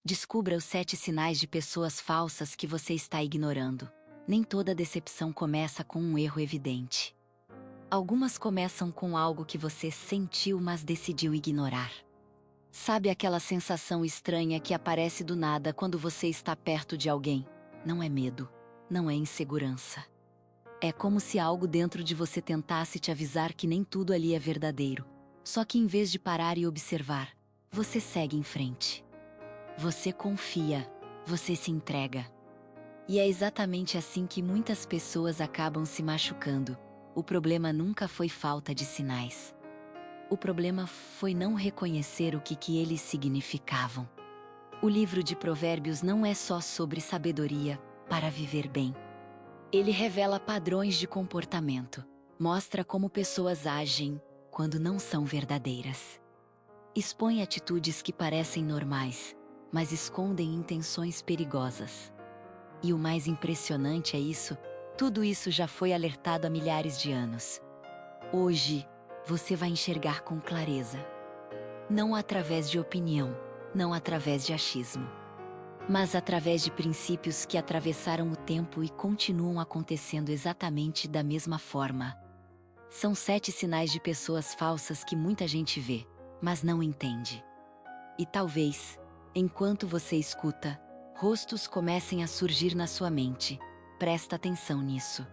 Descubra os 7 sinais de pessoas falsas que você está ignorando. Nem toda decepção começa com um erro evidente. Algumas começam com algo que você sentiu, mas decidiu ignorar. Sabe aquela sensação estranha que aparece do nada quando você está perto de alguém? Não é medo, não é insegurança. É como se algo dentro de você tentasse te avisar que nem tudo ali é verdadeiro. Só que em vez de parar e observar, você segue em frente. Você confia, você se entrega. E é exatamente assim que muitas pessoas acabam se machucando. O problema nunca foi falta de sinais. O problema foi não reconhecer o que eles significavam. O livro de Provérbios não é só sobre sabedoria para viver bem. Ele revela padrões de comportamento, mostra como pessoas agem quando não são verdadeiras. Expõe atitudes que parecem normais, mas escondem intenções perigosas. E o mais impressionante é isso, tudo isso já foi alertado há milhares de anos. Hoje, você vai enxergar com clareza. Não através de opinião, não através de achismo, mas através de princípios que atravessaram o tempo e continuam acontecendo exatamente da mesma forma. São 7 sinais de pessoas falsas que muita gente vê, mas não entende. E talvez, enquanto você escuta, rostos comecem a surgir na sua mente. Presta atenção nisso.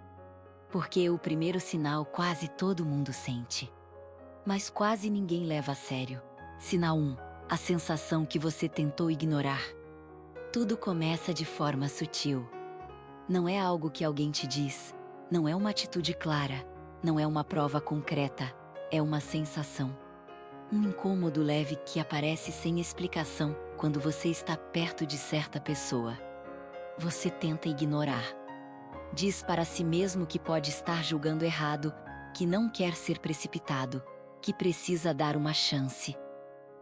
Porque o primeiro sinal quase todo mundo sente, mas quase ninguém leva a sério. Sinal 1. A sensação que você tentou ignorar. Tudo começa de forma sutil. Não é algo que alguém te diz, não é uma atitude clara, não é uma prova concreta, é uma sensação. Um incômodo leve que aparece sem explicação quando você está perto de certa pessoa. Você tenta ignorar. Diz para si mesmo que pode estar julgando errado, que não quer ser precipitado, que precisa dar uma chance.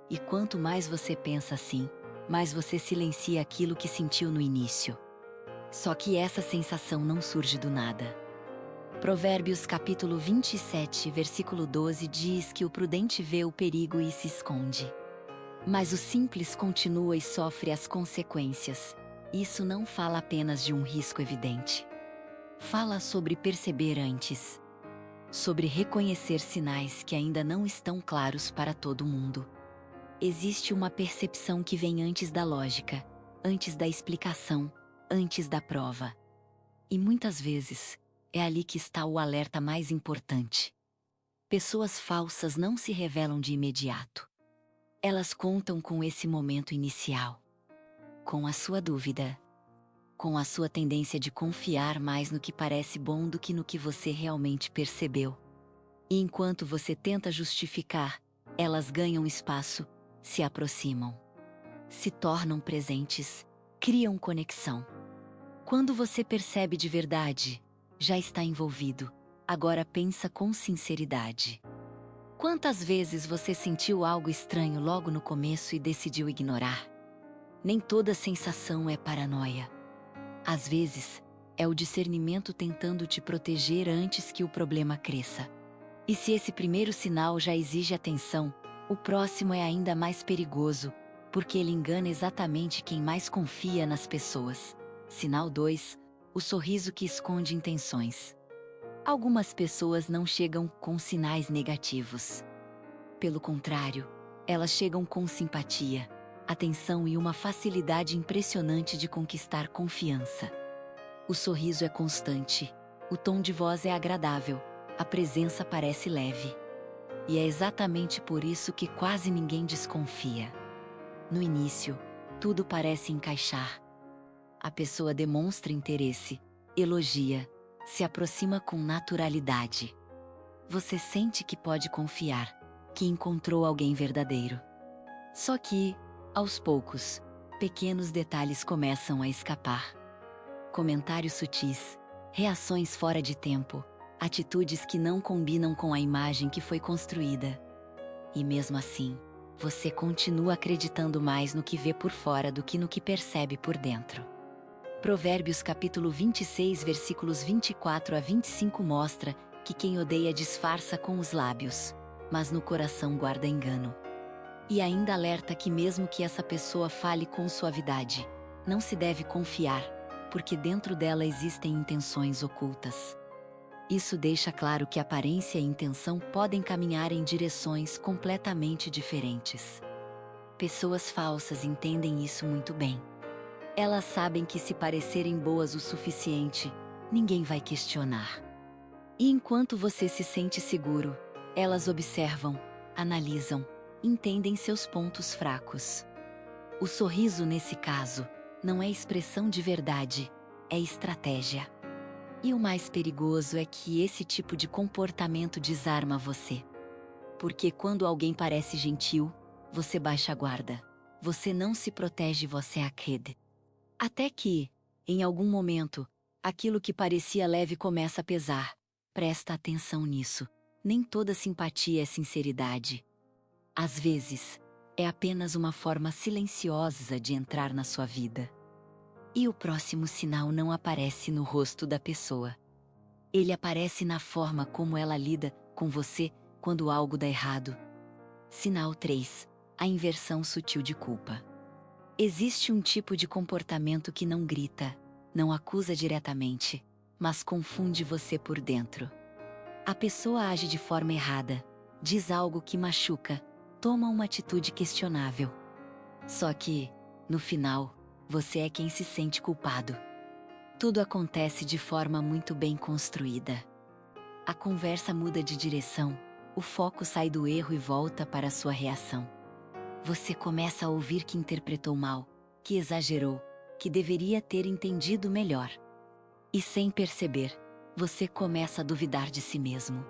E quanto mais você pensa assim, mais você silencia aquilo que sentiu no início. Só que essa sensação não surge do nada. Provérbios capítulo 27, versículo 12 diz que o prudente vê o perigo e se esconde. Mas o simples continua e sofre as consequências. Isso não fala apenas de um risco evidente. Fala sobre perceber antes. Sobre reconhecer sinais que ainda não estão claros para todo mundo. Existe uma percepção que vem antes da lógica, antes da explicação, antes da prova. E muitas vezes, é ali que está o alerta mais importante. Pessoas falsas não se revelam de imediato. Elas contam com esse momento inicial. Com a sua dúvida. Com a sua tendência de confiar mais no que parece bom do que no que você realmente percebeu. E enquanto você tenta justificar, elas ganham espaço, se aproximam. Se tornam presentes, criam conexão. Quando você percebe de verdade, já está envolvido. Agora pensa com sinceridade. Quantas vezes você sentiu algo estranho logo no começo e decidiu ignorar? Nem toda sensação é paranoia. Às vezes, é o discernimento tentando te proteger antes que o problema cresça. E se esse primeiro sinal já exige atenção, o próximo é ainda mais perigoso, porque ele engana exatamente quem mais confia nas pessoas. Sinal 2. O sorriso que esconde intenções. Algumas pessoas não chegam com sinais negativos. Pelo contrário, elas chegam com simpatia, atenção e uma facilidade impressionante de conquistar confiança. O sorriso é constante, o tom de voz é agradável, a presença parece leve. E é exatamente por isso que quase ninguém desconfia. No início, tudo parece encaixar. A pessoa demonstra interesse, elogia, se aproxima com naturalidade. Você sente que pode confiar, que encontrou alguém verdadeiro. Só que, aos poucos, pequenos detalhes começam a escapar. Comentários sutis, reações fora de tempo, atitudes que não combinam com a imagem que foi construída. E mesmo assim, você continua acreditando mais no que vê por fora do que no que percebe por dentro. Provérbios capítulo 26, versículos 24 a 25 mostra que quem odeia disfarça com os lábios, mas no coração guarda engano. E ainda alerta que mesmo que essa pessoa fale com suavidade, não se deve confiar, porque dentro dela existem intenções ocultas. Isso deixa claro que aparência e intenção podem caminhar em direções completamente diferentes. Pessoas falsas entendem isso muito bem. Elas sabem que se parecerem boas o suficiente, ninguém vai questionar. E enquanto você se sente seguro, elas observam, analisam, entendem seus pontos fracos. O sorriso nesse caso, não é expressão de verdade, é estratégia. E o mais perigoso é que esse tipo de comportamento desarma você. Porque quando alguém parece gentil, você baixa a guarda. Você não se protege, você acredita. Até que, em algum momento, aquilo que parecia leve começa a pesar. Presta atenção nisso. Nem toda simpatia é sinceridade. Às vezes, é apenas uma forma silenciosa de entrar na sua vida. E o próximo sinal não aparece no rosto da pessoa. Ele aparece na forma como ela lida com você quando algo dá errado. Sinal 3. A inversão sutil de culpa. Existe um tipo de comportamento que não grita, não acusa diretamente, mas confunde você por dentro. A pessoa age de forma errada, diz algo que machuca, toma uma atitude questionável. Só que, no final, você é quem se sente culpado. Tudo acontece de forma muito bem construída. A conversa muda de direção, o foco sai do erro e volta para a sua reação. Você começa a ouvir que interpretou mal, que exagerou, que deveria ter entendido melhor. E sem perceber, você começa a duvidar de si mesmo.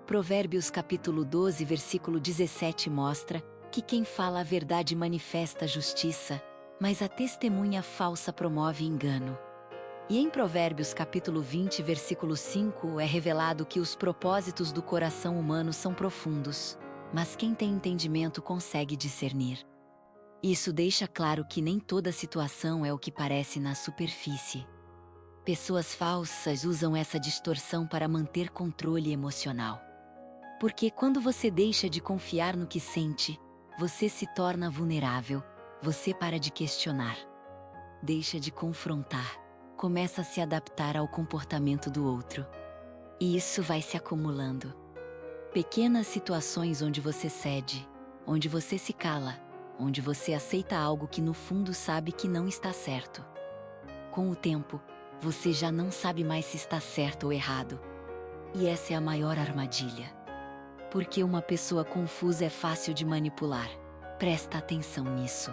Provérbios capítulo 12, versículo 17 mostra que quem fala a verdade manifesta a justiça, mas a testemunha falsa promove engano. E em Provérbios capítulo 20, versículo 5 é revelado que os propósitos do coração humano são profundos, mas quem tem entendimento consegue discernir. Isso deixa claro que nem toda situação é o que parece na superfície. Pessoas falsas usam essa distorção para manter controle emocional. Porque quando você deixa de confiar no que sente, você se torna vulnerável, você para de questionar. Deixa de confrontar, começa a se adaptar ao comportamento do outro. E isso vai se acumulando. Pequenas situações onde você cede, onde você se cala, onde você aceita algo que no fundo sabe que não está certo. Com o tempo, você já não sabe mais se está certo ou errado. E essa é a maior armadilha. Porque uma pessoa confusa é fácil de manipular. Presta atenção nisso.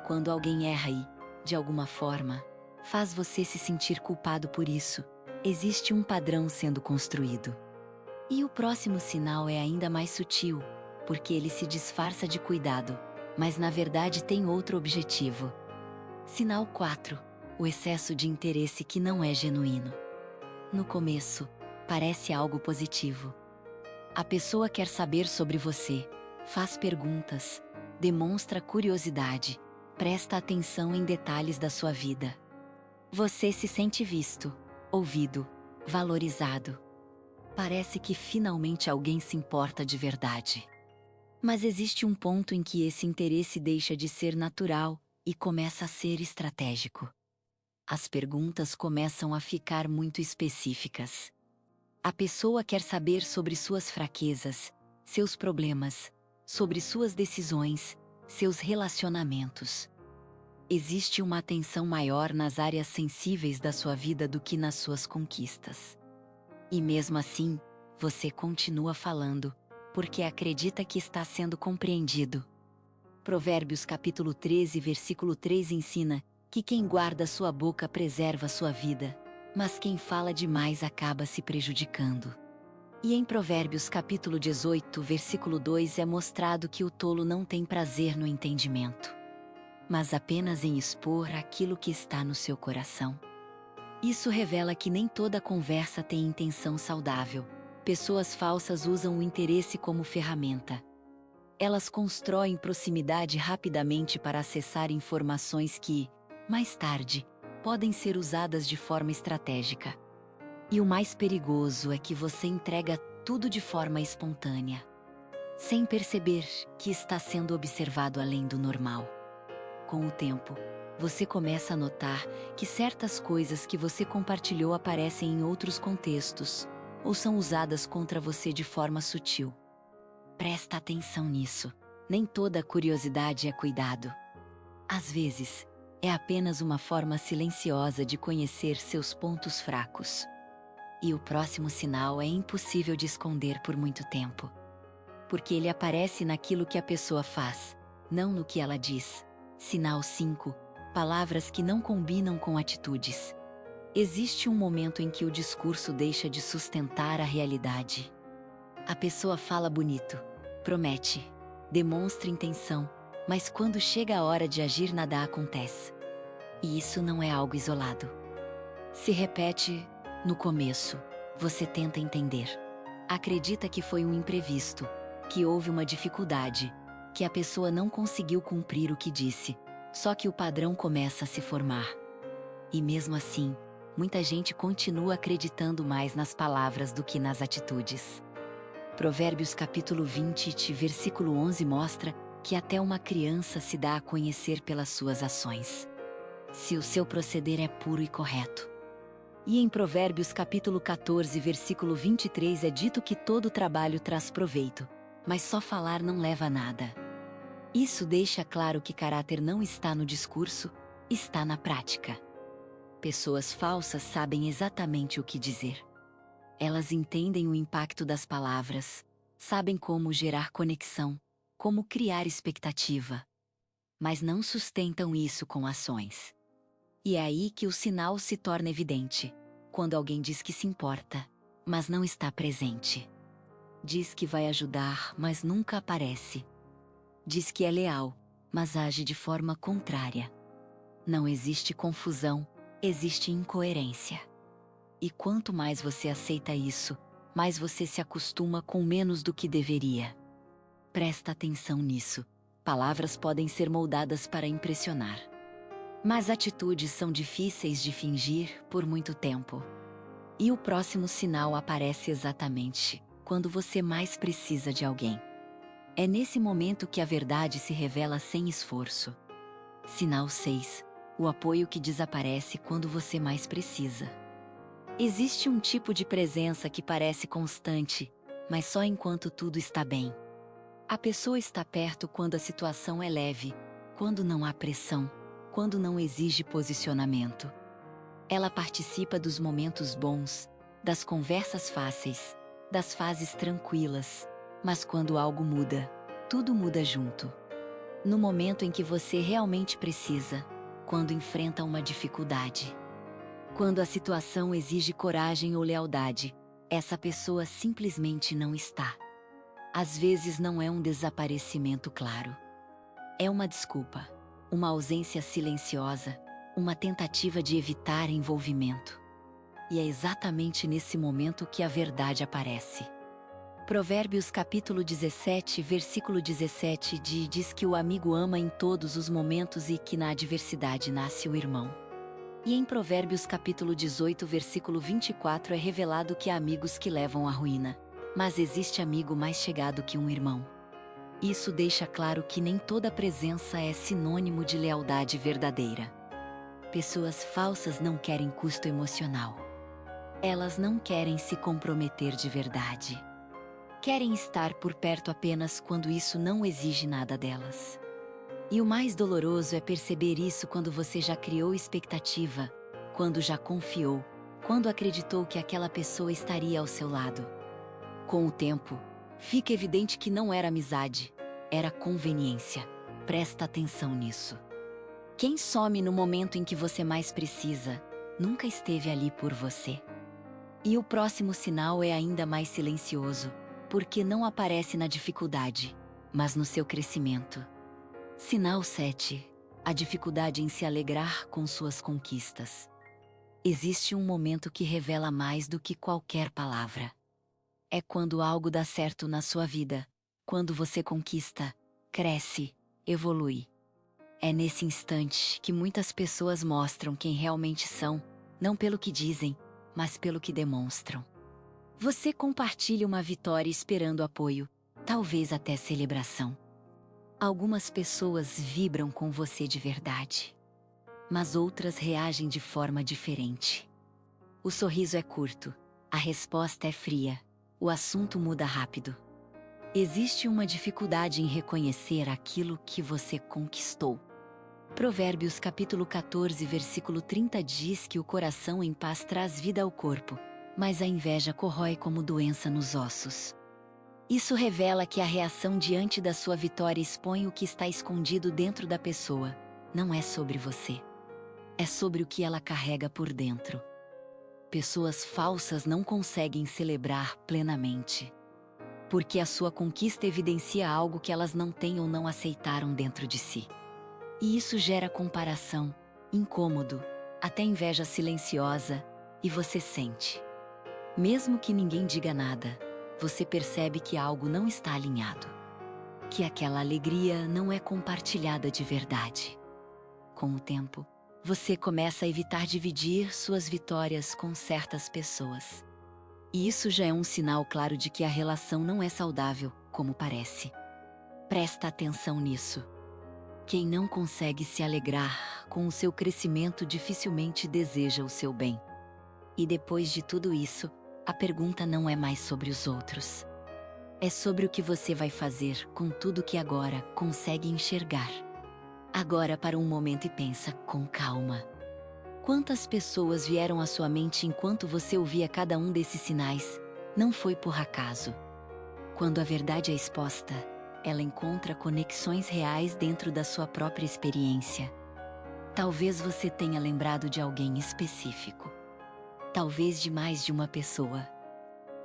Quando alguém erra e, de alguma forma, faz você se sentir culpado por isso, existe um padrão sendo construído. E o próximo sinal é ainda mais sutil, porque ele se disfarça de cuidado, mas na verdade tem outro objetivo. Sinal 4. O excesso de interesse que não é genuíno. No começo, parece algo positivo. A pessoa quer saber sobre você, faz perguntas, demonstra curiosidade, presta atenção em detalhes da sua vida. Você se sente visto, ouvido, valorizado. Parece que finalmente alguém se importa de verdade. Mas existe um ponto em que esse interesse deixa de ser natural e começa a ser estratégico. As perguntas começam a ficar muito específicas. A pessoa quer saber sobre suas fraquezas, seus problemas, sobre suas decisões, seus relacionamentos. Existe uma atenção maior nas áreas sensíveis da sua vida do que nas suas conquistas. E mesmo assim, você continua falando, porque acredita que está sendo compreendido. Provérbios capítulo 13, versículo 3 ensina que quem guarda sua boca preserva sua vida, mas quem fala demais acaba se prejudicando. E em Provérbios capítulo 18, versículo 2 é mostrado que o tolo não tem prazer no entendimento, mas apenas em expor aquilo que está no seu coração. Isso revela que nem toda conversa tem intenção saudável. Pessoas falsas usam o interesse como ferramenta. Elas constroem proximidade rapidamente para acessar informações que, mais tarde, podem ser usadas de forma estratégica. E o mais perigoso é que você entrega tudo de forma espontânea. sem perceber que está sendo observado além do normal. Com o tempo, você começa a notar que certas coisas que você compartilhou aparecem em outros contextos, ou são usadas contra você de forma sutil. Presta atenção nisso. Nem toda curiosidade é cuidado. Às vezes, é apenas uma forma silenciosa de conhecer seus pontos fracos. E o próximo sinal é impossível de esconder por muito tempo. Porque ele aparece naquilo que a pessoa faz, não no que ela diz. Sinal 5. Palavras que não combinam com atitudes. Existe um momento em que o discurso deixa de sustentar a realidade. A pessoa fala bonito, promete, demonstra intenção, mas quando chega a hora de agir nada acontece. E isso não é algo isolado. Se repete no começo, você tenta entender. Acredita que foi um imprevisto, que houve uma dificuldade, que a pessoa não conseguiu cumprir o que disse, só que o padrão começa a se formar. E mesmo assim, muita gente continua acreditando mais nas palavras do que nas atitudes. Provérbios capítulo 20, versículo 11 mostra que até uma criança se dá a conhecer pelas suas ações, se o seu proceder é puro e correto. E em Provérbios capítulo 14, versículo 23 é dito que todo trabalho traz proveito, mas só falar não leva a nada. Isso deixa claro que caráter não está no discurso, está na prática. Pessoas falsas sabem exatamente o que dizer. Elas entendem o impacto das palavras, sabem como gerar conexão, como criar expectativa. Mas não sustentam isso com ações. E é aí que o sinal se torna evidente, quando alguém diz que se importa, mas não está presente. Diz que vai ajudar, mas nunca aparece. Diz que é leal, mas age de forma contrária. Não existe confusão, existe incoerência. E quanto mais você aceita isso, mais você se acostuma com menos do que deveria. Presta atenção nisso. Palavras podem ser moldadas para impressionar. Mas atitudes são difíceis de fingir por muito tempo. E o próximo sinal aparece exatamente quando você mais precisa de alguém. É nesse momento que a verdade se revela sem esforço. Sinal 6. O apoio que desaparece quando você mais precisa. Existe um tipo de presença que parece constante, mas só enquanto tudo está bem. A pessoa está perto quando a situação é leve, quando não há pressão, quando não exige posicionamento. Ela participa dos momentos bons, das conversas fáceis, das fases tranquilas, mas quando algo muda, tudo muda junto. No momento em que você realmente precisa, quando enfrenta uma dificuldade. Quando a situação exige coragem ou lealdade, essa pessoa simplesmente não está. Às vezes não é um desaparecimento claro. É uma desculpa, uma ausência silenciosa, uma tentativa de evitar envolvimento. E é exatamente nesse momento que a verdade aparece. Provérbios capítulo 17, versículo 17 diz que o amigo ama em todos os momentos e que na adversidade nasce o irmão. E em Provérbios capítulo 18, versículo 24 é revelado que há amigos que levam à ruína, mas existe amigo mais chegado que um irmão. Isso deixa claro que nem toda presença é sinônimo de lealdade verdadeira. Pessoas falsas não querem custo emocional. Elas não querem se comprometer de verdade. Querem estar por perto apenas quando isso não exige nada delas. E o mais doloroso é perceber isso quando você já criou expectativa, quando já confiou, quando acreditou que aquela pessoa estaria ao seu lado. Com o tempo, fica evidente que não era amizade, era conveniência. Presta atenção nisso. Quem some no momento em que você mais precisa, nunca esteve ali por você. E o próximo sinal é ainda mais silencioso, porque não aparece na dificuldade, mas no seu crescimento. Sinal 7. A dificuldade em se alegrar com suas conquistas. Existe um momento que revela mais do que qualquer palavra. É quando algo dá certo na sua vida, quando você conquista, cresce, evolui. É nesse instante que muitas pessoas mostram quem realmente são, não pelo que dizem, mas pelo que demonstram. Você compartilha uma vitória esperando apoio, talvez até celebração. Algumas pessoas vibram com você de verdade, mas outras reagem de forma diferente. O sorriso é curto, a resposta é fria, o assunto muda rápido. Existe uma dificuldade em reconhecer aquilo que você conquistou. Provérbios capítulo 14, versículo 30 diz que o coração em paz traz vida ao corpo, mas a inveja corrói como doença nos ossos. Isso revela que a reação diante da sua vitória expõe o que está escondido dentro da pessoa. Não é sobre você. É sobre o que ela carrega por dentro. Pessoas falsas não conseguem celebrar plenamente, porque a sua conquista evidencia algo que elas não têm ou não aceitaram dentro de si. E isso gera comparação, incômodo, até inveja silenciosa, e você sente. Mesmo que ninguém diga nada, você percebe que algo não está alinhado. Que aquela alegria não é compartilhada de verdade. Com o tempo, você começa a evitar dividir suas vitórias com certas pessoas. E isso já é um sinal claro de que a relação não é saudável, como parece. Presta atenção nisso. Quem não consegue se alegrar com o seu crescimento dificilmente deseja o seu bem. E depois de tudo isso, a pergunta não é mais sobre os outros. É sobre o que você vai fazer com tudo que agora consegue enxergar. Agora para um momento e pensa com calma. Quantas pessoas vieram à sua mente enquanto você ouvia cada um desses sinais? Não foi por acaso. Quando a verdade é exposta, ela encontra conexões reais dentro da sua própria experiência. Talvez você tenha lembrado de alguém específico. Talvez de mais de uma pessoa.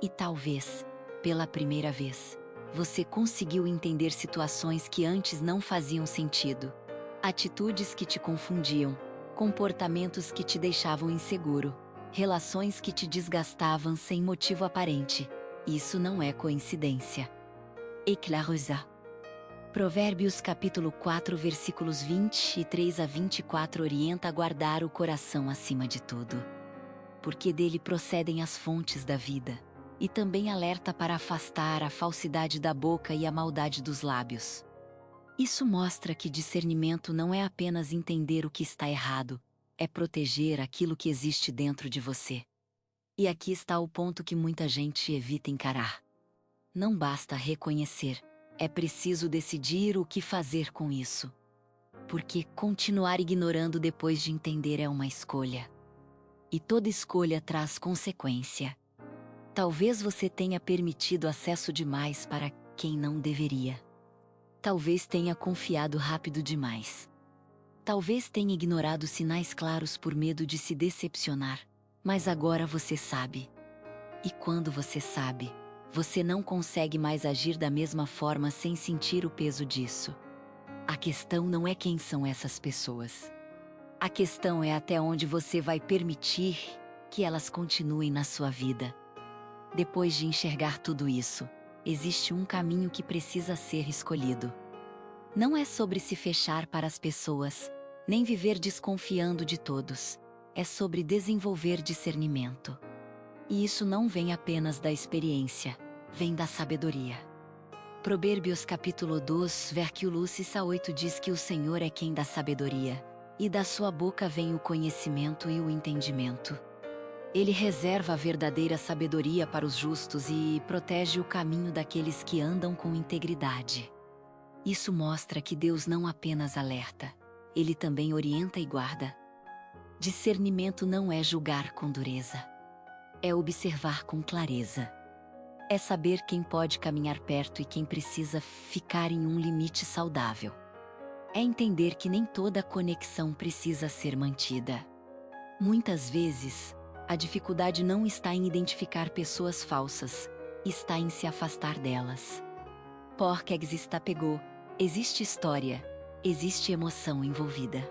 E talvez, pela primeira vez, você conseguiu entender situações que antes não faziam sentido. Atitudes que te confundiam, comportamentos que te deixavam inseguro, relações que te desgastavam sem motivo aparente. Isso não é coincidência. Éclaireza. Provérbios capítulo 4, versículos 23 a 24 orienta a guardar o coração acima de tudo, porque dele procedem as fontes da vida, e também alerta para afastar a falsidade da boca e a maldade dos lábios. Isso mostra que discernimento não é apenas entender o que está errado, é proteger aquilo que existe dentro de você. E aqui está o ponto que muita gente evita encarar. Não basta reconhecer, é preciso decidir o que fazer com isso. Porque continuar ignorando depois de entender é uma escolha. E toda escolha traz consequência. Talvez você tenha permitido acesso demais para quem não deveria. Talvez tenha confiado rápido demais. Talvez tenha ignorado sinais claros por medo de se decepcionar, mas agora você sabe. E quando você sabe, você não consegue mais agir da mesma forma sem sentir o peso disso. A questão não é quem são essas pessoas. A questão é até onde você vai permitir que elas continuem na sua vida. Depois de enxergar tudo isso, existe um caminho que precisa ser escolhido. Não é sobre se fechar para as pessoas, nem viver desconfiando de todos. É sobre desenvolver discernimento. E isso não vem apenas da experiência, vem da sabedoria. Provérbios capítulo 2, versículo 8 diz que o Senhor é quem dá sabedoria, e da sua boca vem o conhecimento e o entendimento. Ele reserva a verdadeira sabedoria para os justos e protege o caminho daqueles que andam com integridade. Isso mostra que Deus não apenas alerta, Ele também orienta e guarda. Discernimento não é julgar com dureza. É observar com clareza. É saber quem pode caminhar perto e quem precisa ficar em um limite saudável. É entender que nem toda conexão precisa ser mantida. Muitas vezes, a dificuldade não está em identificar pessoas falsas, está em se afastar delas. Porque existe história, existe emoção envolvida.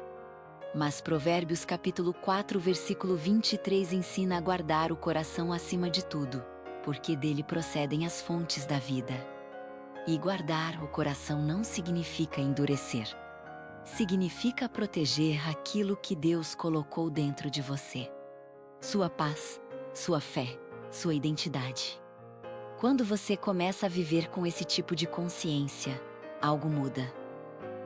Mas Provérbios capítulo 4, versículo 23 ensina a guardar o coração acima de tudo, porque dele procedem as fontes da vida. E guardar o coração não significa endurecer. Significa proteger aquilo que Deus colocou dentro de você. Sua paz, sua fé, sua identidade. Quando você começa a viver com esse tipo de consciência, algo muda.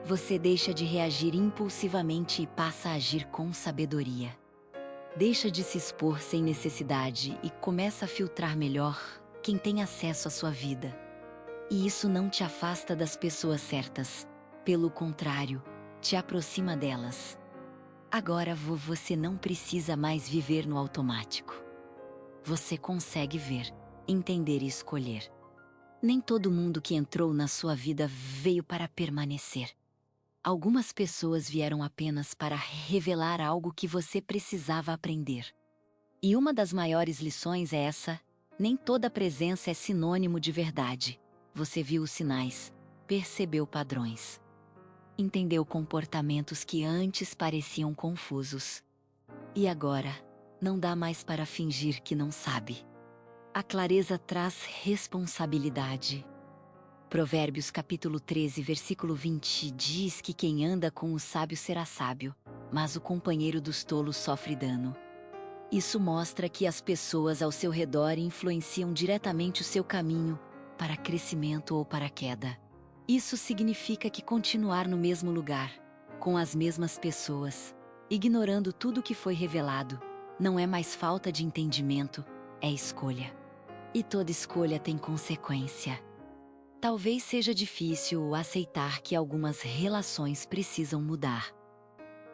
Você deixa de reagir impulsivamente e passa a agir com sabedoria. Deixa de se expor sem necessidade e começa a filtrar melhor quem tem acesso à sua vida. E isso não te afasta das pessoas certas. Pelo contrário, te aproxima delas. Agora você não precisa mais viver no automático. Você consegue ver, entender e escolher. Nem todo mundo que entrou na sua vida veio para permanecer. Algumas pessoas vieram apenas para revelar algo que você precisava aprender. E uma das maiores lições é essa: nem toda presença é sinônimo de verdade. Você viu os sinais, percebeu padrões. Entendeu comportamentos que antes pareciam confusos. E agora, não dá mais para fingir que não sabe. A clareza traz responsabilidade. Provérbios capítulo 13, versículo 20 diz que quem anda com o sábio será sábio, mas o companheiro dos tolos sofre dano. Isso mostra que as pessoas ao seu redor influenciam diretamente o seu caminho para crescimento ou para queda. Isso significa que continuar no mesmo lugar, com as mesmas pessoas, ignorando tudo o que foi revelado, não é mais falta de entendimento, é escolha. E toda escolha tem consequência. Talvez seja difícil aceitar que algumas relações precisam mudar.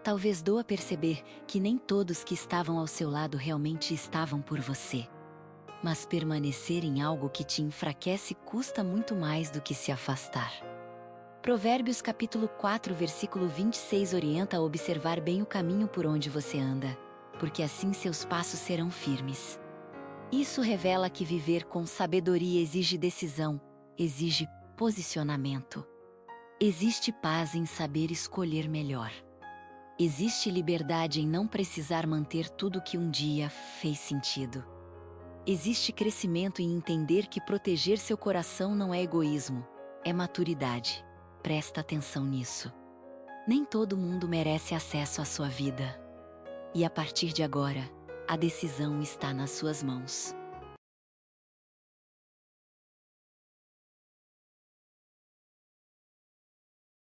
Talvez doa perceber que nem todos que estavam ao seu lado realmente estavam por você. Mas permanecer em algo que te enfraquece custa muito mais do que se afastar. Provérbios capítulo 4, versículo 26 orienta a observar bem o caminho por onde você anda, porque assim seus passos serão firmes. Isso revela que viver com sabedoria exige decisão, exige posicionamento. Existe paz em saber escolher melhor. Existe liberdade em não precisar manter tudo que um dia fez sentido. Existe crescimento em entender que proteger seu coração não é egoísmo, é maturidade. Presta atenção nisso. Nem todo mundo merece acesso à sua vida. E a partir de agora, a decisão está nas suas mãos.